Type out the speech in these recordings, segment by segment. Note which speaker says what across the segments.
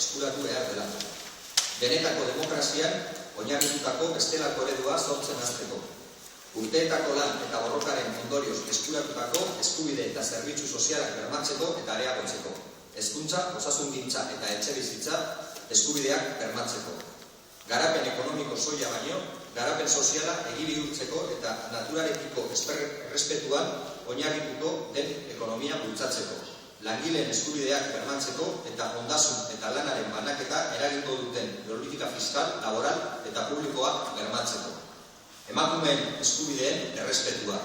Speaker 1: eskuratu behar dela. Benetako demokrazian oinarritutako bestelako eredua sortzen hasteko. Urteetako lan eta borrokaren ondorioz eskuratutako eskubide eta zerbitzu sozialak bermatzeko eta areagotzeko. Hezkuntza, osasungintza eta etxebizitza eskubideak bermatzeko. Garapen ekonomiko soila baino, garapen soziala egi bihurtzeko eta naturarekiko errespetuan oinarrituko den ekonomia bultzatzeko. Langileen eskubideak bermatzeko eta ondasun eta lanaren banaketa eragingo duten politika fiskal, laboral eta publikoak bermatzeko. Emakumeen eskubideen errespetua.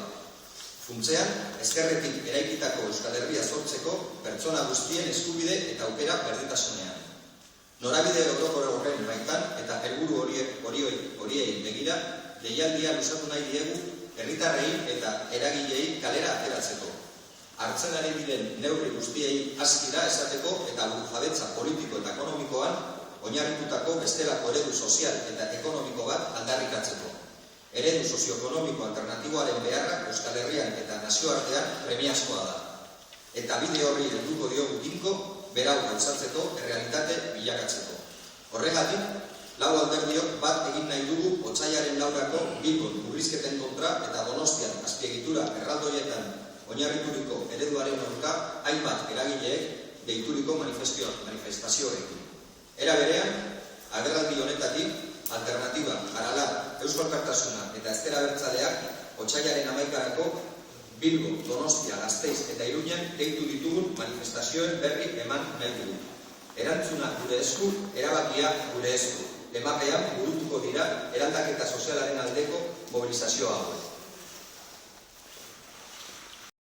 Speaker 1: Funtzean, ezkerretik eraikitako Euskal Herria sortzeko pertsona guztien eskubide eta aukera berdintasunean. Norabide orokor horren baitan eta helburu horiei begira, deialdia luzatu nahi diegu herritarrei eta eragilei kalera ateratzeko. Hartzen ari diren neurri guztiei askira esateko eta burujabetza politiko eta ekonomikoan oinarritutako bestelako eredu sozial eta ekonomiko bat aldarrikatzeko. Eredu sozioekonomiko alternatiboaren beharra Euskal Herrian eta nazioartean premiazkoa da. Eta bide horri helduko diogu tinko, berau gauzatzeko errealitate bilakatzeko. Horregatik, lau alderdiok bat egin nahi dugu otsailaren 4ako Bilbon murrizketen kontra eta Donostian azpiegitura erraldoietan oinarrituriko ereduaren aurka hainbat eragileek deituriko manifestazioekin. Era berean, agerraldi honetatik Alternatiba, Aralar, Eusko Alkartasuna eta Ezker Abertzaleak otsailaren 11ako Bilbo, Donostia, Gasteiz eta Iruñan deitu ditugun manifestazioen berri eman nahi dugu. Erantzuna gure esku, erabakia gure esku. Lemapean burutuko dira eraldaketa sozialaren aldeko mobilizazioa hauek.